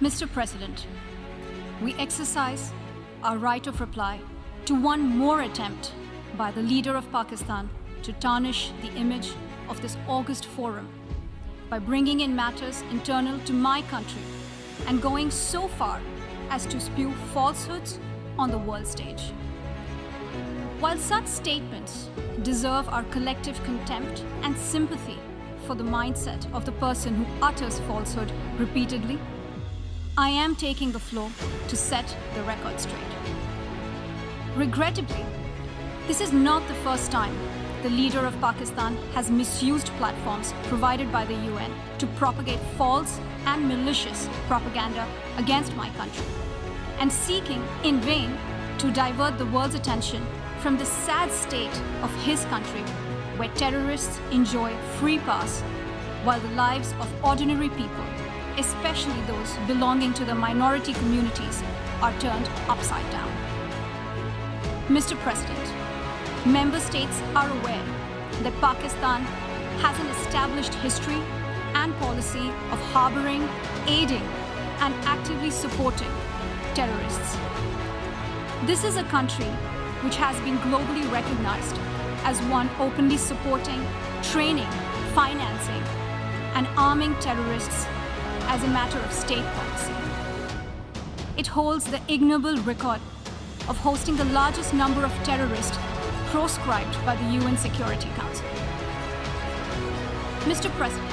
Mr. President, we exercise our right of reply to one more attempt by the leader of Pakistan to tarnish the image of this august forum by bringing in matters internal to my country and going so far as to spew falsehoods on the world stage. While such statements deserve our collective contempt and sympathy for the mindset of the person who utters falsehood repeatedly, I am taking the floor to set the record straight. Regrettably, this is not the first time the leader of Pakistan has misused platforms provided by the UN to propagate false and malicious propaganda against my country, and seeking in vain to divert the world's attention from the sad state of his country, where terrorists enjoy free pass while the lives of ordinary people, especially those belonging to the minority communities, are turned upside down. Mr. President, member states are aware that Pakistan has an established history and policy of harboring, aiding, and actively supporting terrorists. This is a country which has been globally recognized as one openly supporting, training, financing, and arming terrorists as a matter of state policy. It holds the ignoble record of hosting the largest number of terrorists proscribed by the UN Security Council. Mr. President,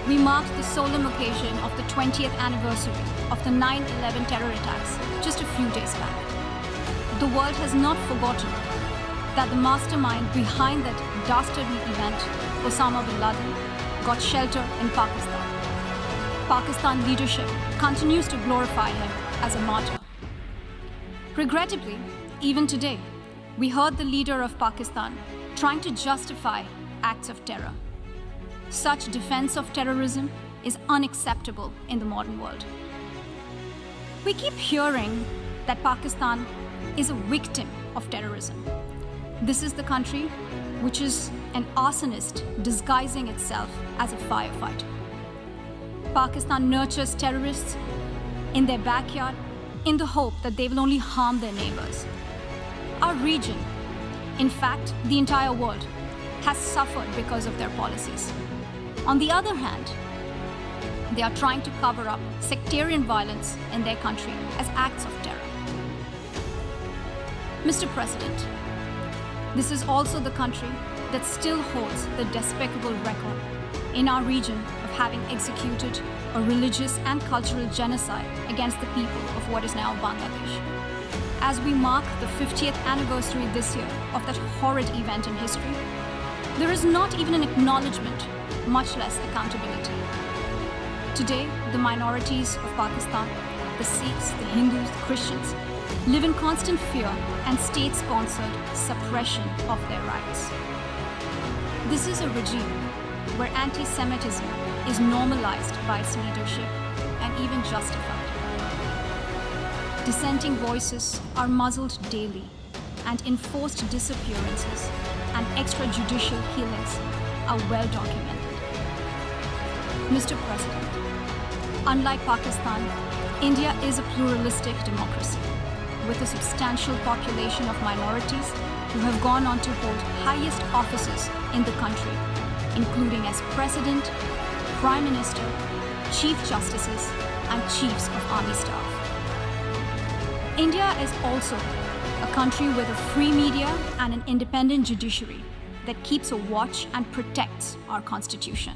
we marked the solemn occasion of the 20th anniversary of the 9/11 terror attacks just a few days back. The world has not forgotten that the mastermind behind that dastardly event, Osama bin Laden, got shelter in Pakistan. Pakistan leadership continues to glorify him as a martyr. Regrettably, even today, we heard the leader of Pakistan trying to justify acts of terror. Such defense of terrorism is unacceptable in the modern world. We keep hearing that Pakistan is a victim of terrorism. This is the country which is an arsonist disguising itself as a firefighter. Pakistan nurtures terrorists in their backyard in the hope that they will only harm their neighbors. Our region, in fact, the entire world, has suffered because of their policies. On the other hand, they are trying to cover up sectarian violence in their country as acts of terror. Mr. President, this is also the country that still holds the despicable record in our region of having executed a religious and cultural genocide against the people of what is now Bangladesh. As we mark the 50th anniversary this year of that horrid event in history, there is not even an acknowledgement, much less accountability. Today, the minorities of Pakistan, the Sikhs, the Hindus, the Christians, live in constant fear and state-sponsored suppression of their rights. This is a regime where anti-Semitism is normalized by its leadership and even justified. Dissenting voices are muzzled daily, and enforced disappearances and extrajudicial killings are well documented. Mr. President, unlike Pakistan, India is a pluralistic democracy with a substantial population of minorities who have gone on to hold highest offices in the country, including as President, Prime Minister, Chief Justices, and Chiefs of Army Staff. India is also a country with a free media and an independent judiciary that keeps a watch and protects our constitution.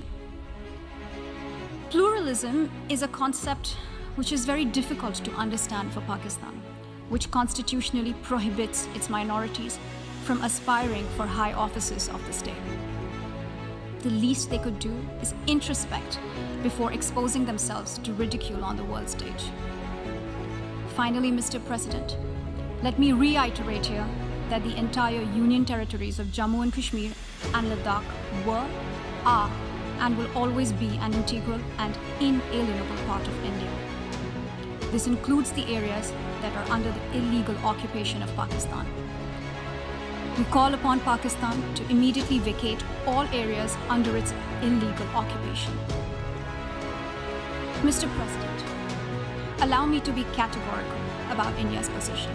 Pluralism is a concept which is very difficult to understand for Pakistan, which constitutionally prohibits its minorities from aspiring for high offices of the state. The least they could do is introspect before exposing themselves to ridicule on the world stage. Finally, Mr. President, let me reiterate here that the entire Union territories of Jammu and Kashmir and Ladakh were, are, and will always be an integral and inalienable part of India. This includes the areas that are under the illegal occupation of Pakistan. We call upon Pakistan to immediately vacate all areas under its illegal occupation. Mr. President, Allow me to be categorical about India's position.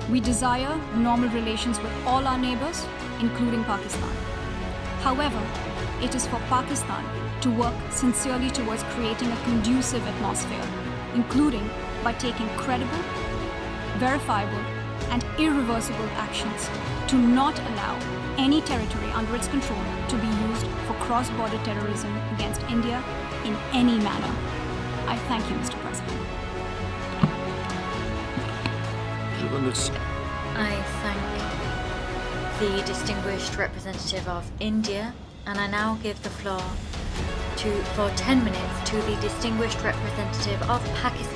We desire normal relations with all our neighbors, including Pakistan. However, it is for Pakistan to work sincerely towards creating a conducive atmosphere, including by taking credible, verifiable, and irreversible actions to not allow any territory under its control to be used for cross-border terrorism against India in any manner. I thank you, Mr. President. Je remercie. I thank the distinguished representative of India, and I now give the floor for 10 minutes to the distinguished representative of Pakistan.